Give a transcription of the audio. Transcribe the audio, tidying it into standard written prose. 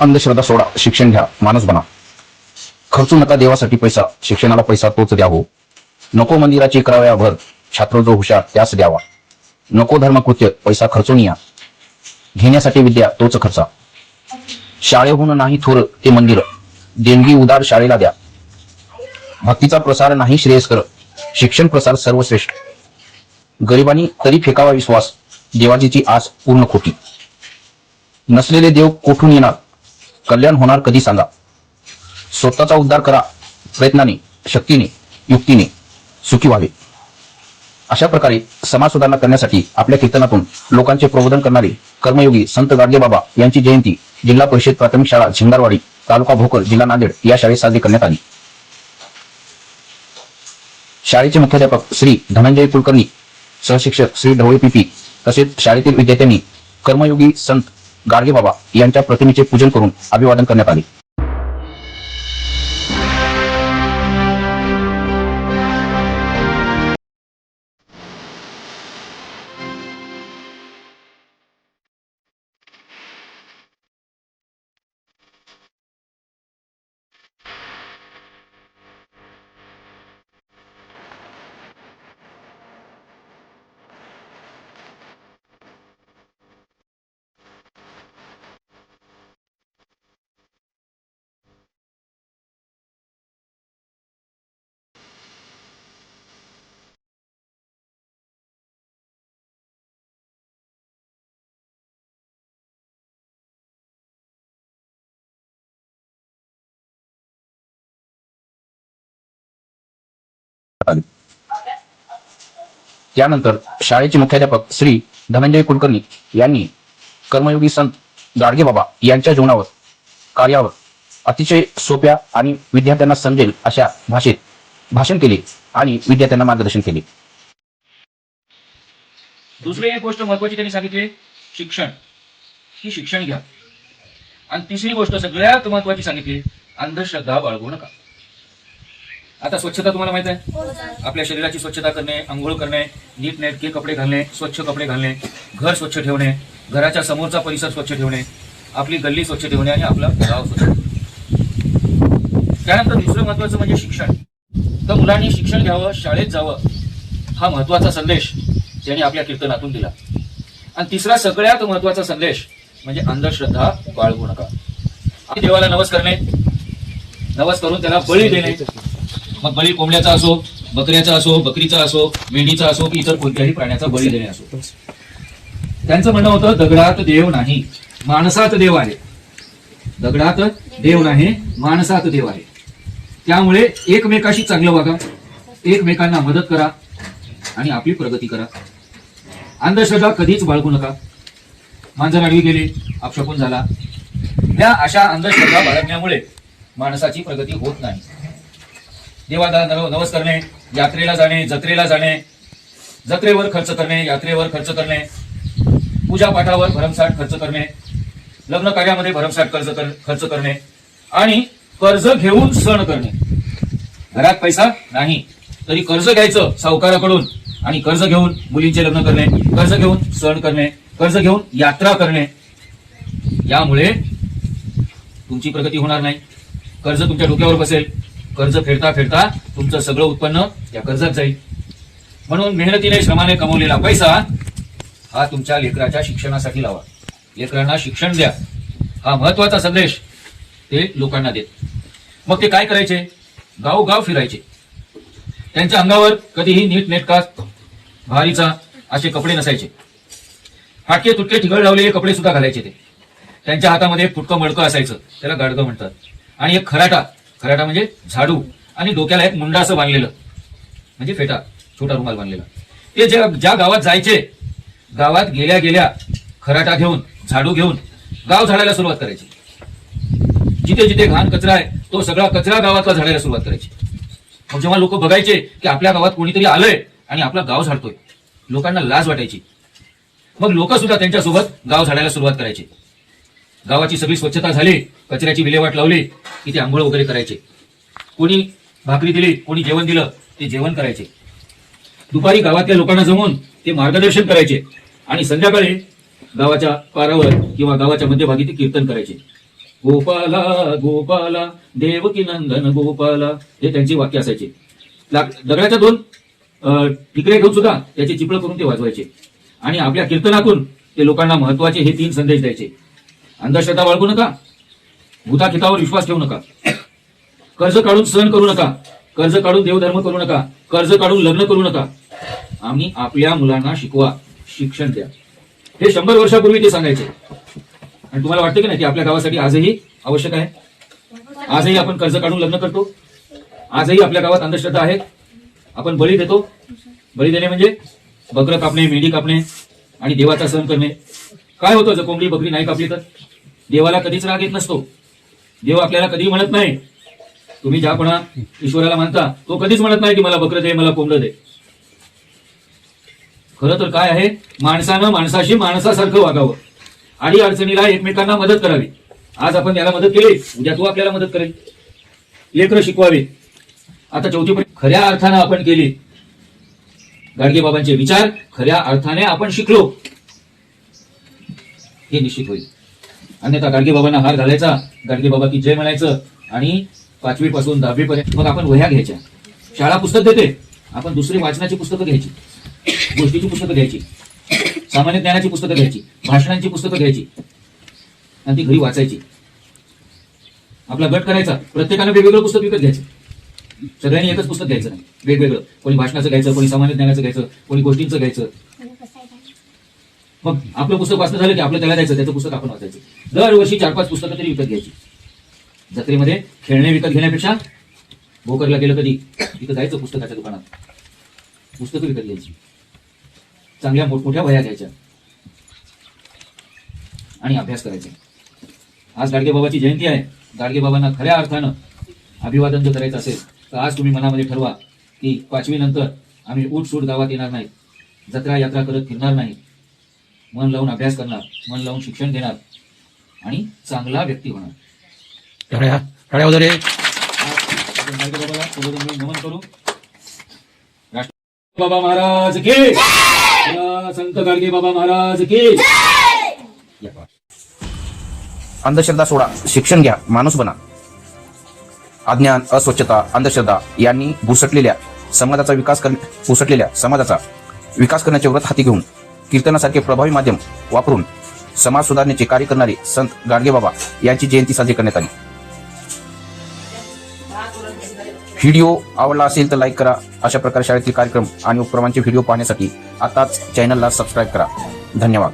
अंधश्रद्धा सोडा, शिक्षण घ्या, माणूस बना. खर्चू नका देवासाठी पैसा, शिक्षणाला पैसा तोच द्यावो. नको मंदिराची कराव्या भर, छात्र जो हुशार त्यास द्यावा. नको धर्मकृत्य, पैसा खर्चून या, घेण्यासाठी विद्या तोच खर्चा. शाळेहून नाही थोर ते मंदिर, देणगी उदार शाळेला द्या. भक्तीचा प्रसार नाही श्रेयस्कर, शिक्षण प्रसार सर्वश्रेष्ठ. गरिबांनी तरी फेकावा विश्वास, देवाजीची आस पूर्ण खोटी. नसलेले देव कोठून येणार, कल्याण होणार कधी सांगा. स्वतःचा उद्धार करा प्रयत्नाने, शक्तीने, युक्तीने, सुखी व्हावे. अशा प्रकारे समाज सुधारणा करण्यासाठी आपल्या कीर्तनातून लोकांचे प्रबोधन करणारे कर्मयोगी संत गाडगेबाबा यांची जयंती जिल्हा परिषद प्राथमिक शाळा झिंगारवाडी, तालुका भोकर, जिल्हा नांदेड या शाळेत साजरी करण्यात आली. शाळेचे मुख्याध्यापक श्री धनंजय कुलकर्णी, सहशिक्षक श्री ढवळे पीपी तसेच शाळेतील विद्यार्थ्यांनी कर्मयोगी संत गाडगेबाबा यांच्या प्रतिमेचे पूजन करून अभिवादन करण्यात आले. त्यानंतर शाळेचे मुख्याध्यापक श्री धनंजय कुलकर्णी यांनी कर्मयोगी संत गाडगेबाबा यांच्या जीवनावर, कार्यावर अतिशय सोप्या आणि विद्यार्थ्यांना समजेल अशा भाषेत भाषण केले आणि विद्यार्थ्यांना मार्गदर्शन केले. दुसरी एक गोष्ट महत्वाची त्यांनी सांगितली, शिक्षण ही शिक्षण घ्या. आणि तिसरी गोष्ट सगळ्यात महत्वाची सांगितली, अंधश्रद्धा बाळगू नका. आता स्वच्छता तुम्हाला माहित आहे, आपल्या शरीराची स्वच्छता करणे, आंघोळ करणे, नीट नेटके कपडे घालणे, स्वच्छ कपडे घालणे, घर स्वच्छ ठेवणे, घराच्या समोरचा परिसर स्वच्छ ठेवणे, आपली गल्ली स्वच्छ ठेवणे आणि आपलं गाव स्वच्छ ठेवणे. त्यानंतर दुसरं महत्वाचं म्हणजे शिक्षण. तर मुलांनी शिक्षण घ्यावं, शाळेत जावं, हा महत्वाचा संदेश त्यांनी आपल्या कीर्तनातून दिला. आणि तिसरा सगळ्यात महत्वाचा संदेश म्हणजे अंधश्रद्धा बाळगू नका. देवाला नवस करणे, नवस करून त्याला बळी देणे, मग बळी कोंबड्याचा असो, बकऱ्याचा असो, बकरीचा असो, मेंढीचा असो की इतर कोणत्याही प्राण्याचा बळी देणे असो. त्यांचं म्हणणं होतं, दगडात देव नाही, माणसात देव आहे. दगडात देव नाही, माणसात देव आहे. त्यामुळे एकमेकाशी चांगलं वागा, एकमेकांना मदत करा आणि आपली प्रगती करा. अंधश्रद्धा कधीच बाळगू नका. मांजर आडवी गेली, अपशकुन झाला, या अशा अंधश्रद्धा बाळगण्यामुळे माणसाची प्रगती होत नाही. देवाला नवस करणे, यात्रेला जाणे, जत्रेला जाणे, जत्रेवर खर्च करणे, यात्रेवर खर्च करणे, पूजा पाठावर भरमसाठ खर्च करणे, लग्न कार्यामध्ये भरमसाठ खर्च करणे आणि कर्ज घेऊन सण करणे. घरात पैसा नाही तरी कर्ज घ्यायचं सावकाराकडून आणि कर्ज घेऊन मुलींचे लग्न करणे, कर्ज घेऊन सण करणे, कर्ज घेऊन यात्रा करणे. यामुळे तुमची प्रगती होणार नाही. कर्ज तुमच्या डोक्यावर बसेल. कर्ज फेडता फेडता तुमचं सगळं उत्पन्न या कर्जात जाईल. म्हणून मेहनतीने, श्रमाने कमवलेला पैसा हा तुमच्या लेकराच्या शिक्षणासाठी लावा. लेकरांना शिक्षण द्या, हा महत्वाचा संदेश ते लोकांना देत. मग ते काय करायचे, गावगाव फिरायचे. त्यांच्या अंगावर कधीही नीट नेटका भारीचा असे कपडे नसायचे. फाटके तुटके ठिगळ लावलेले कपडे सुद्धा घालायचे ते. त्यांच्या हातामध्ये फुटकं मडकं असायचं, त्याला गाडगं म्हणतात. आणि एक खराटा, खराटा म्हणजे झाडू, आणि डोक्याला एक मुंडा असं बांधलेलं म्हणजे फेटा, छोटा रुमाल बांधलेला. ते ज्या गावात जायचे, गावात गेल्या गेल्या खराटा घेऊन, झाडू घेऊन गाव झाडायला सुरुवात करायची. जिथे जिथे घाण कचरा आहे तो सगळा कचरा गावातला झाडायला सुरुवात करायची. मग जेव्हा लोक बघायचे की आपल्या गावात कोणीतरी आलंय आणि आपलं गाव झाडतोय, लोकांना लाज वाटायची. मग लोक सुद्धा त्यांच्यासोबत गाव झाडायला सुरुवात करायची. गावाची सगळी स्वच्छता झाली, कचऱ्याची विल्हेवाट लावली की ते आंघोळ वगैरे करायचे. कोणी भाकरी दिली, कोणी जेवण दिलं, ते जेवण करायचे. दुपारी गावातल्या लोकांना जमून ते मार्गदर्शन करायचे आणि संध्याकाळी गावाच्या पारावर किंवा गावाच्या मध्यभागी ते कीर्तन करायचे. गोपाला गोपाला देवकी नंदन गोपाला, हे त्यांची वाक्य असायची. दगडाच्या दोन ठिकरे घेऊन सुद्धा त्याचे चिपळ करून ते वाजवायचे आणि आपल्या कीर्तनातून ते लोकांना महत्वाचे हे 3 संदेश द्यायचे. अंधश्रद्धा बाळगू नका, भूताखितावर विश्वास ठेवू नका, कर्ज काढून सण करू नका, कर्ज काढून देवधर्म करू नका, कर्ज काढून लग्न करू नका, आम्ही आपल्या मुलांना शिकवा, शिक्षण द्या. हे 100 वर्षापूर्वी ते सांगायचे. आणि तुम्हाला वाटतं की नाही की आपल्या गावासाठी आजही आवश्यक आहे? आजही आपण कर्ज काढून लग्न करतो, आजही आपल्या गावात अंधश्रद्धा आहेत. आपण बळी देतो. बळी देणे म्हणजे बकरं कापणे, मेंढी कापणे आणि देवाचा सण करणे. काय होतं जर कोंबडी बकरी नाही कापली तर? देवाला कधीच राग येत नसतो. देव आपल्याला कधी म्हणत नाही, तुम्ही ज्या कोणा ईश्वराला मानता तो कधीच म्हणत नाही की मला बकरं दे, मला कोंबडं दे. खरं तर काय आहे, माणसानं माणसाशी माणसासारखं वागावं, आणि अडचणीला एकमेकांना मदत करावी. आज आपण याला मदत केली, उद्या तो आपल्याला मदत करेल. लेकरं शिकवावी. आता 4थी खऱ्या अर्थानं आपण केली, गाडगेबाबांचे विचार खऱ्या अर्थाने आपण शिकलो, हे निश्चित होईल. अन्यथा गाडगेबाबांना हार घालायचा, गाडगेबाबा की जय म्हणायचं आणि 5वी पासून 10वी पर्यंत मग आपण वह्या घ्यायच्या. शाळा पुस्तक देते, आपण दुसरी वाचनाची पुस्तकं घ्यायची, गोष्टीची पुस्तकं घ्यायची, सामान्य ज्ञानाची पुस्तकं घ्यायची, भाषणांची पुस्तकं घ्यायची आणि ती घरी वाचायची. आपला गट करायचा, प्रत्येकानं वेगवेगळं पुस्तक विकत घ्यायचं. सगळ्यांनी एकच पुस्तक घ्यायचं नाही, वेगवेगळं. कोणी भाषणाचं घ्यायचं, कोणी सामान्य ज्ञानाचं घ्यायचं, कोणी गोष्टींचं घ्यायचं. मग आपलं पुस्तक वाचणं झालं की आपलं त्याला द्यायचं, त्याचं पुस्तक आपण वाचायचं. दरवर्षी 4-5 पुस्तकं तरी विकत घ्यायची. जत्रेमध्ये खेळणे विकत घेण्यापेक्षा भोकरला गेलं कधी तिथं जायचं पुस्तकाच्या दुकानात, पुस्तकं विकत घ्यायची, चांगल्या मोठमोठ्या वह्या घ्यायच्या आणि अभ्यास करायचा. आज गाडगेबाबाची जयंती आहे. गाडगेबाबांना खऱ्या अर्थानं अभिवादन जर करायचं असेल तर आज तुम्ही मनामध्ये ठरवा की 5वी नंतर आम्ही उठसूट गावात येणार नाही, जत्रा यात्रा करत फिरणार नाही, मन लावून अभ्यास करणार, मन लावून शिक्षण घेणार आणि चांगला व्यक्ती होणार. टाळ्या वगैरे गाडगेबाबाला सर्वजण नमन करू. बाबा महाराज की, संत गाडगेबाबा महाराज की. अंधश्रद्धा सोडा, शिक्षण घ्या, माणूस बना. अज्ञान, अस्वच्छता, अंधश्रद्धा यांनी भुसटलेल्या समाजाचा विकास करण्याचे व्रत हाती घेऊन कीर्तनासारखे प्रभावी माध्यम वापरून समाज सुधारण्याचे कार्य करणारे संत गाडगेबाबा यांची जयंती साजरी करण्यात आली. व्हिडिओ आवडला असेल तर लाईक करा. अशा प्रकारे शाळेतील कार्यक्रम आणि उपक्रमांचे व्हिडिओ पाहण्यासाठी आताच चॅनलला सबस्क्राईब करा. धन्यवाद.